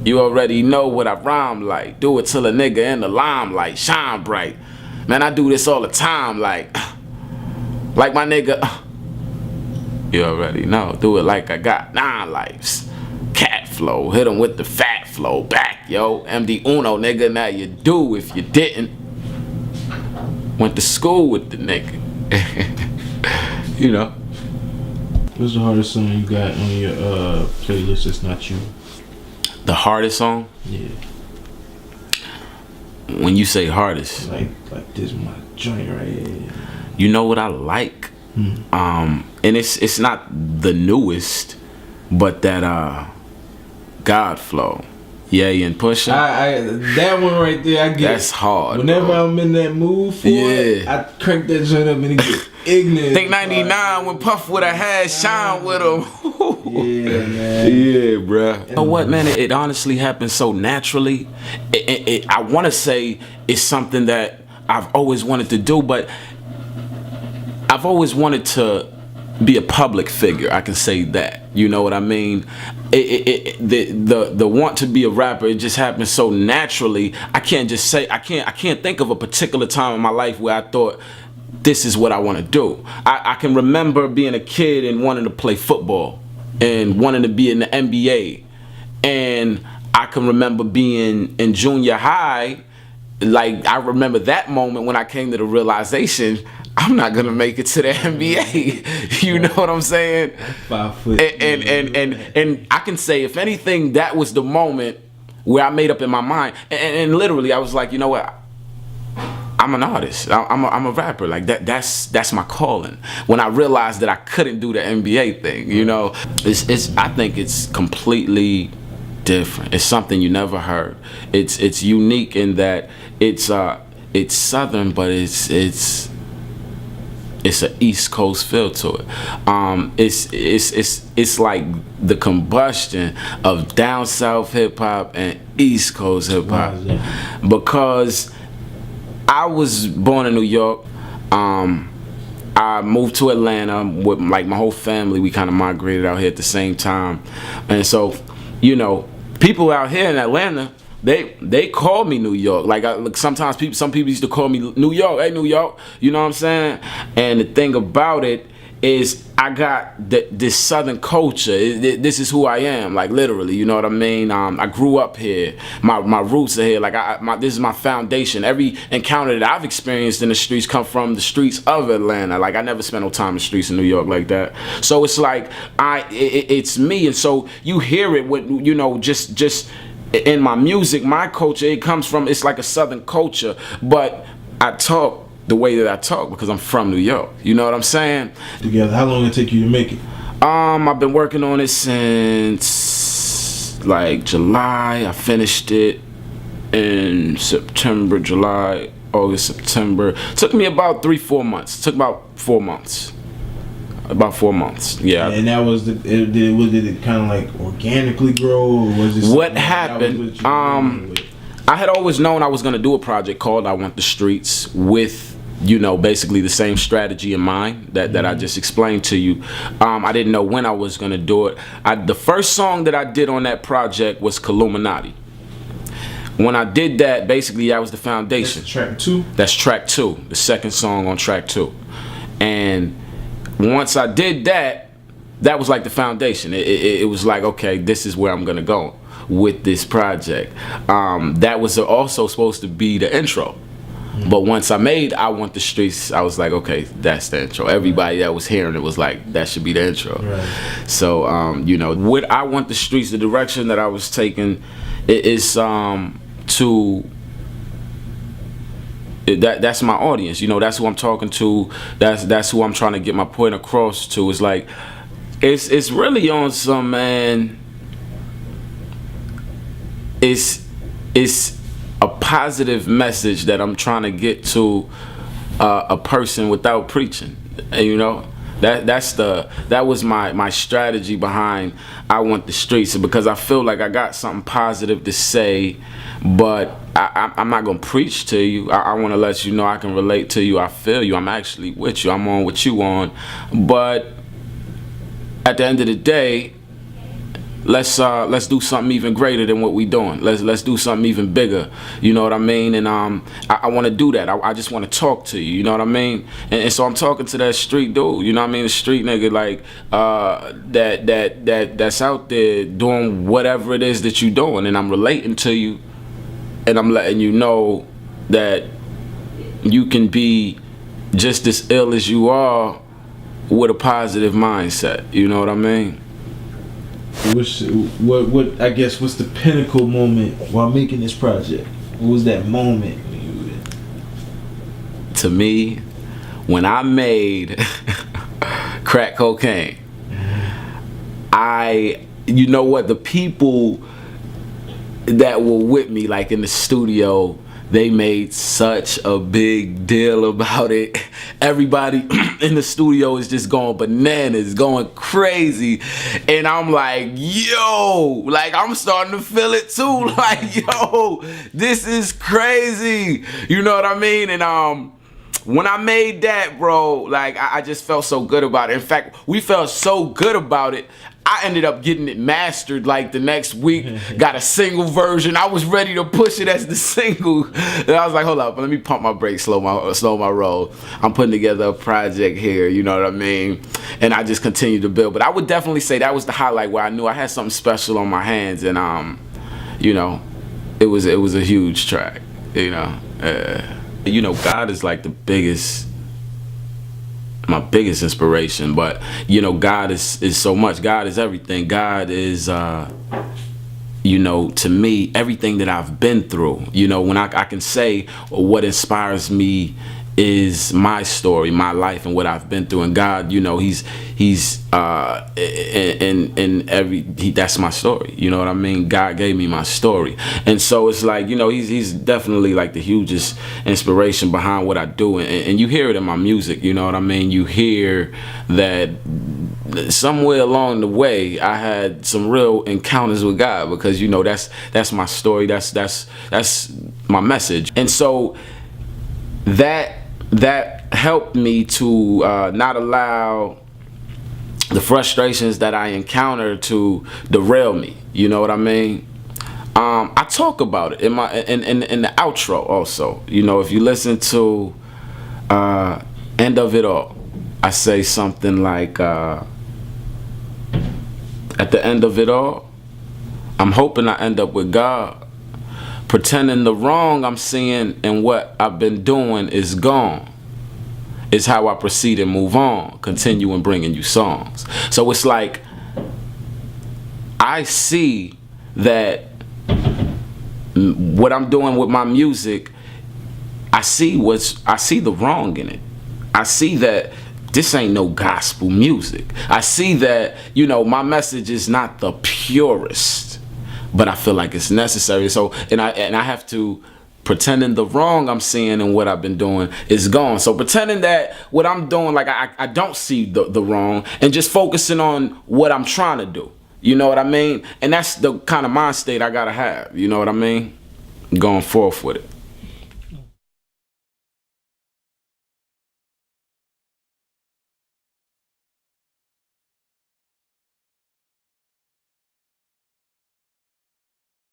You already know what I rhyme like. Do it till a nigga in the limelight, shine bright. Man, I do this all the time, like my nigga. You already know. Do it like I got 9 lives. Cat flow, hit him with the fat flow. Back, yo. MD Uno, nigga. Now you do if you didn't. Went to school with the nigga. You know. What's the hardest song you got on your playlist that's not you? The hardest song? Yeah. When you say hardest, like this my joint right here. You know what I like? And it's not the newest, but that God flow. Yeah, and Pusha. That one right there, I get. That's hard. Whenever bro. I'm in that mood for it, I crank that joint up and it get ignorant. Think 99 when Puff would have had Shine with him. Yeah, man. Yeah, bruh. You know what, man? It honestly happens so naturally. I want to say it's something that I've always wanted to do, but I've always wanted to be a public figure. I can say that. You know what I mean? The want to be a rapper, it just happens so naturally. I can't just say, I can't think of a particular time in my life where I thought this is what I want to do. I can remember being a kid and wanting to play football and wanting to be in the NBA. And I can remember being in junior high, like I remember that moment when I came to the realization I'm not gonna make it to the NBA. You know what I'm saying? 5 foot. And I can say, if anything, that was the moment where I made up in my mind. And literally, I was like, you know what? I'm an artist. I'm a rapper. Like that's my calling. When I realized that I couldn't do the NBA thing, you know, I think it's completely different. It's something you never heard. It's unique in that it's Southern, but it's an East Coast feel to it. It's like the combustion of down South hip hop and East Coast hip hop. Because I was born in New York. I moved to Atlanta with like my whole family. We kind of migrated out here at the same time, and so you know, people out here in Atlanta, they call me New York. Like sometimes some people used to call me New York. Hey, New York. You know what I'm saying? And the thing about it is, I got this Southern culture. This is who I am. Like literally, you know what I mean? I grew up here. My roots are here. Like this is my foundation. Every encounter that I've experienced in the streets come from the streets of Atlanta. Like I never spent no time in the streets in New York like that. So it's like it's me. And so you hear it with, you know, just in my music, my culture, it comes from, it's like a Southern culture, but I talk the way that I talk because I'm from New York. You know what I'm saying? Together, how long did it take you to make it? I've been working on it since like July. I finished it in September, July, August, September. Took me about 3-4 months. Took about 4 months. About 4 months, yeah. And that was did it kind of like organically grow, or was it what happened? I had always known I was gonna do a project called I Want the Streets with, you know, basically the same strategy in mind that I just explained to you. I didn't know when I was gonna do it. The first song that I did on that project was Illuminati. When I did that, basically that was the foundation. That's track 2? That's track 2, the second song on track 2. And once I did that, that was like the foundation. It was like, okay, this is where I'm gonna go with this project. That was also supposed to be the intro. But once I made I Want the Streets, I was like, okay, that's the intro. Everybody that was hearing it was like, that should be the intro. Right. So, you know, with I Want the Streets, the direction that I was taking is that's my audience. You know, that's who I'm talking to. That's who I'm trying to get my point across to. It's like, it's really on some, man. It's a positive message that I'm trying to get to a person without preaching. And, you know, that was my strategy behind I Want the Streets, because I feel like I got something positive to say, but I'm not gonna preach to you. I want to let you know I can relate to you. I feel you. I'm actually with you. I'm on what you on. But at the end of the day, let's do something even greater than what we doing. Let's do something even bigger. You know what I mean? And I want to do that. I just want to talk to you. You know what I mean? And so I'm talking to that street dude. You know what I mean? The street nigga like that's out there doing whatever it is that you doing, and I'm relating to you, and I'm letting you know that you can be just as ill as you are with a positive mindset. You know what I mean? What I guess what's the pinnacle moment while making this project? What was that moment? To me, when I made crack cocaine, you know what, the people that were with me, like in the studio, they made such a big deal about it. Everybody in the studio is just going bananas, going crazy. And I'm like, yo, like I'm starting to feel it too. Like, yo, this is crazy. You know what I mean? And when I made that, bro, like I just felt so good about it. In fact, we felt so good about it, I ended up getting it mastered like the next week. Got a single version. I was ready to push it as the single. And I was like, hold up, let me pump my brakes, slow my roll. I'm putting together a project here, you know what I mean? And I just continued to build. But I would definitely say that was the highlight where I knew I had something special on my hands, and you know, it was a huge track, you know. You know, God is like my biggest inspiration, but you know, God is so much. God is everything. God is you know, to me, everything that I've been through. You know, when I can say what inspires me is my story, my life, and what I've been through. And God, you know, he's that's my story. You know what I mean? God gave me my story, and so it's like, you know, he's definitely like the hugest inspiration behind what I do, and you hear it in my music. You know what I mean? You hear that somewhere along the way I had some real encounters with God, because you know that's my story. That's my message, and so that helped me to not allow the frustrations that I encountered to derail me. You know what I mean? I talk about it in the outro also. You know, if you listen to End of It All, I say something like, at the end of it all, I'm hoping I end up with God, pretending the wrong I'm seeing and what I've been doing is gone. It's how I proceed and move on, continuing bringing you songs. So it's like, I see that what I'm doing with my music, I see the wrong in it. I see that this ain't no gospel music. I see that, you know, my message is not the purest, but I feel like it's necessary. So, and I have to, pretending the wrong I'm seeing and what I've been doing is gone. So pretending that what I'm doing, like I don't see the wrong, and just focusing on what I'm trying to do. You know what I mean? And that's the kind of mind state I gotta have. You know what I mean? Going forth with it.